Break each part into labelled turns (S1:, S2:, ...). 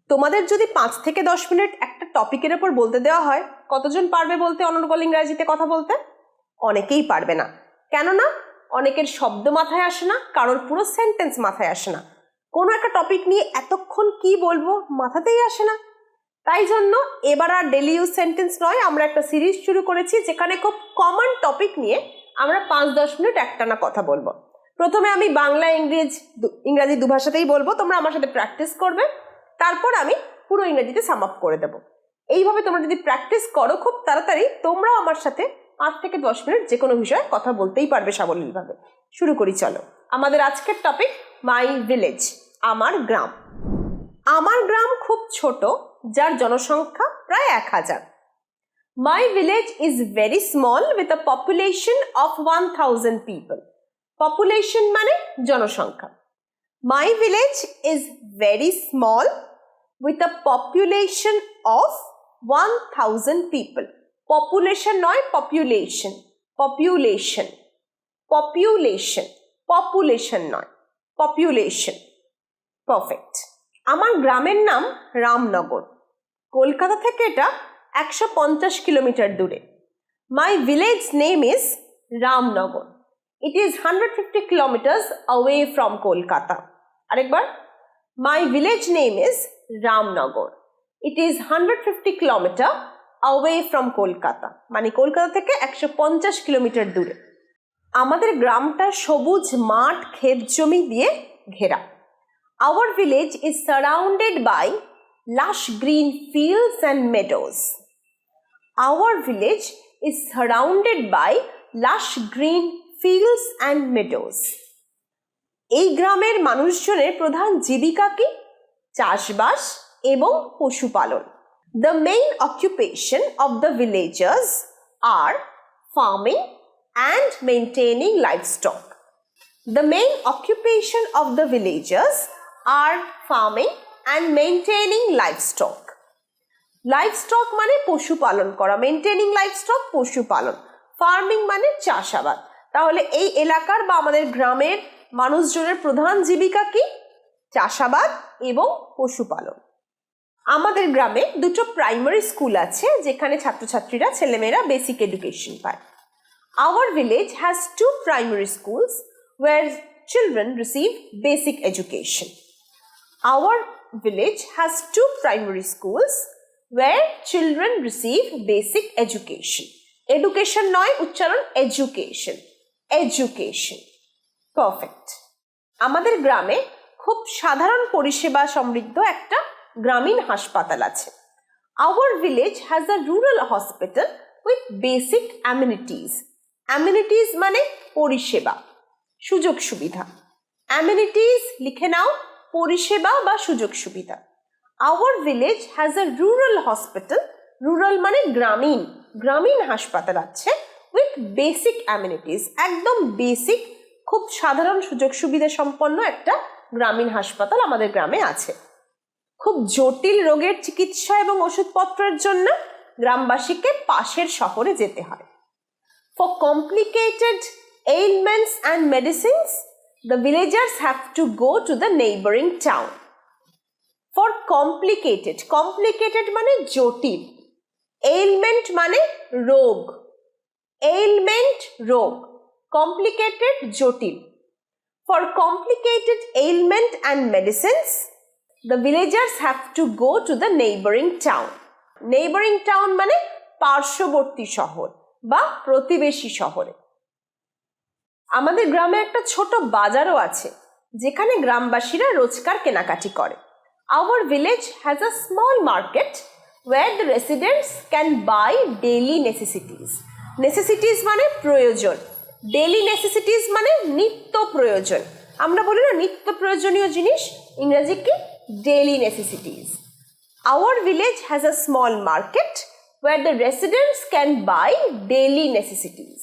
S1: তোমাদের যদি 5 থেকে 10 মিনিট একটা টপিকের উপর বলতে দেওয়া হয়, কতজন পারবে বলতে অনর্গল ইংরাজিতে কথা বলতে? অনেকেই পারবে না। কেননা অনেকের শব্দ মাথায় আসে না, কারোর পুরো সেন্টেন্স মাথায় আসে না। কোনো একটা টপিক নিয়ে এতক্ষণ কি বলবো মাথাতেই আসে না। তাই জন্য এবার আর ডেলি ইউজ সেন্টেন্স নয়, আমরা একটা সিরিজ শুরু করেছি যেখানে খুব কমন টপিক নিয়ে আমরা 5-10 মিনিট একটানা কথা বলবো। প্রথমে আমি বাংলা ইংরাজি দুভাষাতেই বলবো, তোমরা আমার সাথে প্র্যাকটিস করবে, তারপর আমি পুরো ইংরেজিতে সাম আপ করে দেবো। এইভাবে তোমরা যদি প্র্যাকটিস করো খুব তাড়াতাড়ি তোমরাও আমার সাথে 8 থেকে 10 মিনিট যে কোনো বিষয়ে কথা বলতেই পারবে সাবলীলভাবে। শুরু করি চলো। আমাদের আজকের টপিক মাই ভিলেজ, আমার গ্রাম। আমার গ্রাম খুব ছোট, যার জনসংখ্যা প্রায় 1000। My village is very small with a population of 1000 people. Population মানে জনসংখ্যা। My village is very small with a population of 1000 people. Population নয়, population. Population. Population. Population নয়, population. Perfect. আমার গ্রামের নাম রামনগর। কলকাতা থেকে এটা 150 কিলোমিটার দূরে। My village name is Ramnagar. It is 150 kilometers away from Kolkata. আরেকবার, my village name is Ramnagar. It is 150 kilometer away from Kolkata. মানে কলকাতা থেকে 150 কিলোমিটার দূরে। আমাদের গ্রামটা সবুজ মাঠ ক্ষেত জমি দিয়ে ঘেরা। Our village is surrounded by lush green fields and meadows. Our village is surrounded by lush green fields and meadows. এই গ্রামের মানুষজনের প্রধান জীবিকা কি? চাষবাস এবং পশুপালন। The main occupation of the villagers are farming and maintaining livestock. The main occupation of the villagers are farming and maintaining livestock. Livestock মানে পশুপালন করা, মেইনটেনিং লাইভস্টক পশুপালন, ফার্মিং মানে চাষাবাদ। তাহলে এই এলাকার বা আমাদের গ্রামের মানুষজনের প্রধান জীবিকা কি? চাষাবাদ এবং পশুপালন। আমাদের গ্রামে দুটো প্রাইমারি স্কুল আছে যেখানে ছাত্রছাত্রীরা, ছেলেমেয়েরা বেসিক এডুকেশন পায়। Our village has 2 primary schools where children receive basic education. Our village has 2 primary schools where children receive basic education. Education নয়, উচ্চারণ education. Education. Perfect. আমাদের গ্রামে খুব সাধারণ পরিষেবা সমৃদ্ধ একটা গ্রামীণ হাসপাতাল আছে। Our village has a rural hospital with basic amenities. Amenities মানে পরিষেবা, সুযোগ সুবিধা। Amenities লিখে নাও, পরিষেবা বা সুযোগ সুবিধা। Our village has a rural hospital. Rural মানে গ্রামীণ, গ্রামীণ হাসপাতাল আছে with basic amenities. একদম বেসিক, খুব সাধারণ সুযোগ সুবিধা সম্পন্ন একটা গ্রামীণ হাসপাতাল আমাদের গ্রামে আছে। খুব জটিল রোগের চিকিৎসা এবং ওষুধপত্রের জন্য গ্রামবাসীকে পাশের শহরে যেতে হয়। For complicated ailments and medicines, the villagers have to go to the neighboring town. For complicated, complicated মানে জটিল, ailment মানে রোগ, ailment রোগ, complicated জটিল। For complicated ailment and medicines, the villagers have to go to the neighboring town. Neighboring town মানে পার্শ্ববর্তী শহর বা প্রতিবেশী শহরে। আমাদের গ্রামে একটা ছোট বাজারও আছে যেখানে গ্রামবাসীরা রোজকার কেনাকাটি করে। Our village has a small market where the residents can buy daily necessities. Necessities মানে প্রয়োজন, daily necessities মানে নিত্য প্রয়োজন। আমরা বলি না নিত্য প্রয়োজনীয় জিনিস, ইংরেজি কি? Daily necessities. Our village has a small market where the residents can buy daily necessities.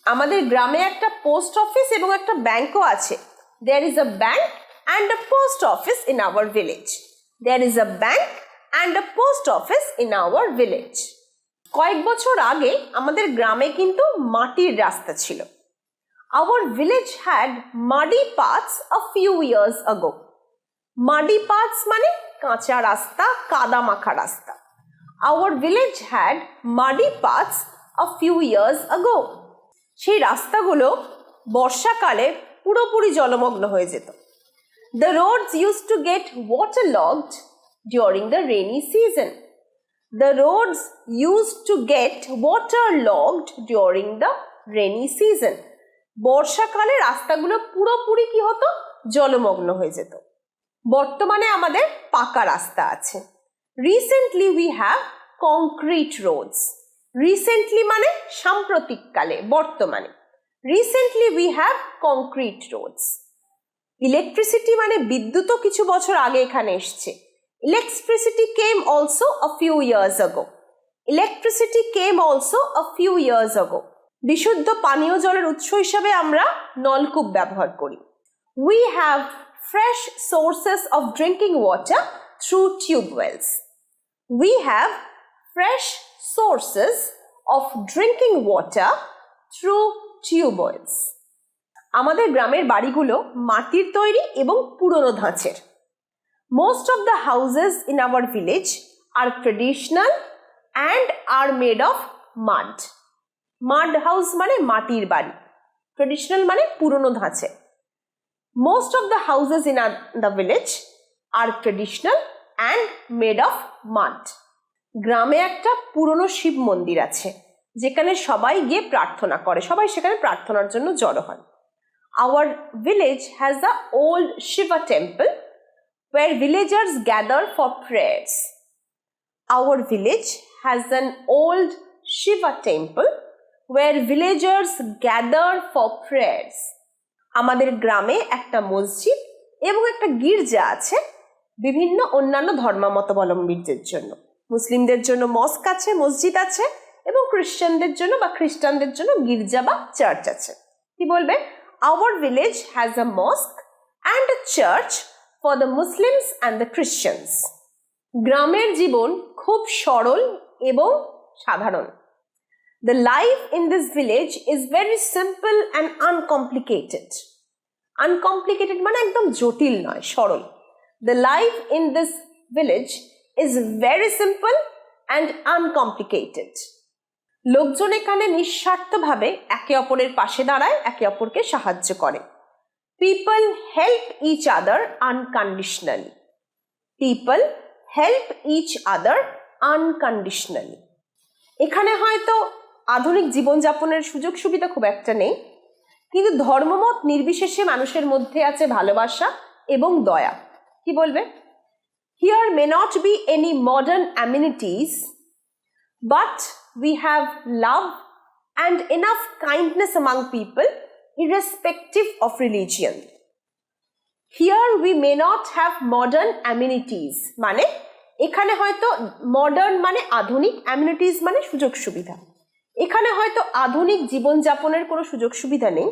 S1: আমাদের গ্রামে একটা পোস্ট অফিস এবং একটা ব্যাংকও আছে। There is a bank and a post office in our village. There is a bank and a post office in our village. কয়েক বছর আগে আমাদের গ্রামে কিন্তু মাটির রাস্তা ছিল। Our village had muddy paths a few years ago. Muddy paths মানে কাঁচা রাস্তা, কাদা মাখা রাস্তা। Our village had muddy paths a few years ago. সেই রাস্তাগুলো বর্ষাকালে পুরোপুরি জলমগ্ন হয়ে যেত। The roads used to get waterlogged during the rainy season. The roads used to get waterlogged during the rainy season. বর্ষাকালে রাস্তাগুলো পুরোপুরি কি হতো? জলমগ্ন হয়ে যেত। বর্তমানে আমাদের পাকা রাস্তা আছে। Recently we have concrete roads. Recently মানে সাম্প্রতিককালে, বর্তমানে। Recently we have concrete roads. Electricity মানে বিদ্যুৎও কিছু বছর আগে এখানে এসছে। Electricity came also a few years ago. Electricity came also a few years ago. বিশুদ্ধ পানীয় জলের উৎস হিসেবে আমরা নলকূপ ব্যবহার করি। We have fresh sources of drinking water through tube wells. We have fresh sources of drinking water through tube wells. আমাদের গ্রামের বাড়িগুলো মাটির তৈরি এবং পুরনো ধাঁচের। Most of the houses in our village are traditional and are made of mud. Mud house মানে মাটির বাড়ি, traditional মানে পুরনো ধাঁচে। Most of the houses in the village are traditional and made of mud. গ্রামে একটা পুরনো শিব মন্দির আছে যেখানে সবাই গিয়ে প্রার্থনা করে, সবাই সেখানে প্রার্থনার জন্য জড়ো হয়। Our village has the old Shiva temple where villagers gather for prayers. Our village has an old Shiva temple where villagers gather for prayers. আমাদের গ্রামে একটা মসজিদ এবং একটা গির্জা আছে বিভিন্ন অন্যান্য ধর্মাবলম্বীদের জন্য। মুসলিমদের জন্য মস্ক আছে, মসজিদ আছে, এবং খ্রিস্টানদের জন্য বা খ্রিস্টানদের জন্য গির্জা বা চার্চ আছে। কি বলবে? Our village has a mosque and a church for the Muslims and the Christians. গ্রামের জীবন খুব সরল এবং সাধারণ। The life in this village is very simple and uncomplicated. Uncomplicated মানে একদম জটিল নয়, সরল। The life in this village is very simple and uncomplicated. লোকজন এখানে নিঃস্বার্থভাবে একে অপরের পাশে দাঁড়ায়, একে অপরকে সাহায্য করে। People help each other unconditionally. People help each other unconditionally. এখানে হয়তো আধুনিক জীবনযাপনের সুযোগ সুবিধা খুব একটা নেই, কিন্তু ধর্মমত নির্বিশেষে মানুষের মধ্যে আছে ভালোবাসা এবং দয়া। কি বলবে? Here may not be any modern amenities, but we have love and enough kindness among people irrespective of religion. Here we may not have modern amenities মানে এখানে হয়তো মডার্ন মানে আধুনিক, অ্যামিনিটিস মানে সুযোগ সুবিধা। এখানে হয়তো আধুনিক জীবনযাপনের কোনো সুযোগ সুবিধা নেই,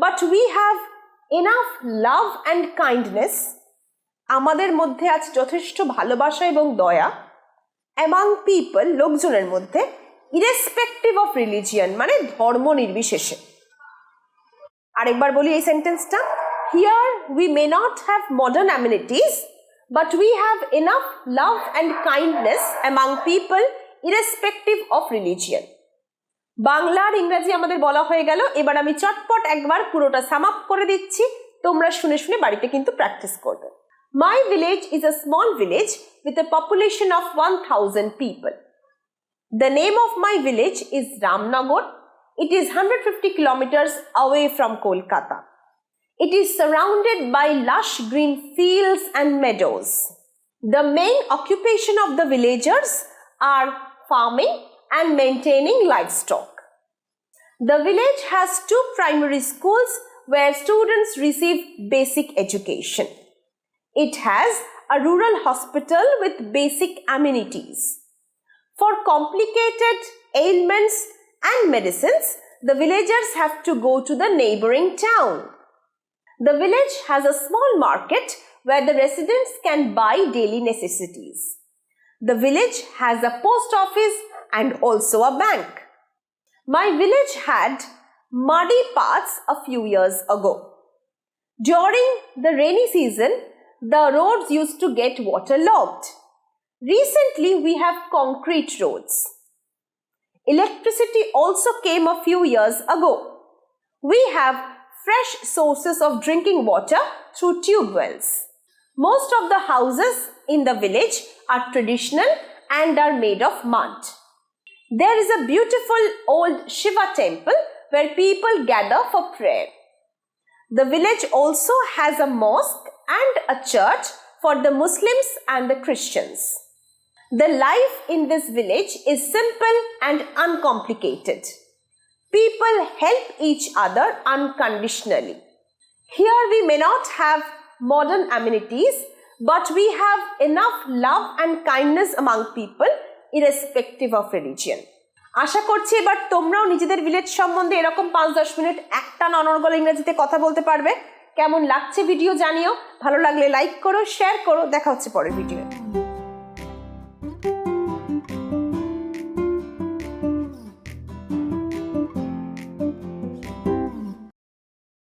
S1: but we have enough love and kindness, আমাদের মধ্যে আছে যথেষ্ট ভালোবাসা এবং দয়া, অ্যামাং পিপল লোকজনের মধ্যে, ইরেসপেক্টিভ অফ রিলিজিয়ান মানে ধর্ম নির্বিশেষে। আরেকবার বলি এই সেন্টেন্সটা, here we may not have modern amenities but we have enough love and kindness among people irrespective of religion. Bangla আর ইংরেজি আমাদের বলা হয়ে গেল, এবার আমি চটপট একবার পুরোটা সাম আপ করে দিচ্ছি, তোমরা শুনে শুনে বাড়িতে কিন্তু প্র্যাকটিস করবে। My village is a small village with a population of 1000 people. The name of my village is Ramnagar. It is 150 kilometers away from Kolkata. It is surrounded by lush green fields and meadows. The main occupation of the villagers are farming and maintaining livestock. The village has 2 primary schools where students receive basic education. It has a rural hospital with basic amenities. For complicated ailments and medicines, the villagers have to go to the neighboring town. The village has a small market where the residents can buy daily necessities. The village has a post office and also a bank. My village had muddy paths a few years ago. During the rainy season, the roads used to get waterlogged. Recently, we have concrete roads. Electricity also came a few years ago. We have fresh sources of drinking water through tube wells. Most of the houses in the village are traditional and are made of mud. There is a beautiful old Shiva temple where people gather for prayer. The village also has a mosque and a church for the Muslims and the Christians. The life in this village is simple and uncomplicated. People help each other unconditionally. Here we may not have modern amenities, but we have enough love and kindness among people, irrespective of religion. আশা করছি এবার তোমরাও নিজেদের village সম্বন্ধে এরকম 5-10 minute একটানা অনর্গল ইংরেজিতে কথা বলতে পারবে। কেমন লাগছে ভিডিও জানিও, ভালো লাগলে লাইক করো, শেয়ার করো। দেখা হচ্ছে পরের ভিডিও।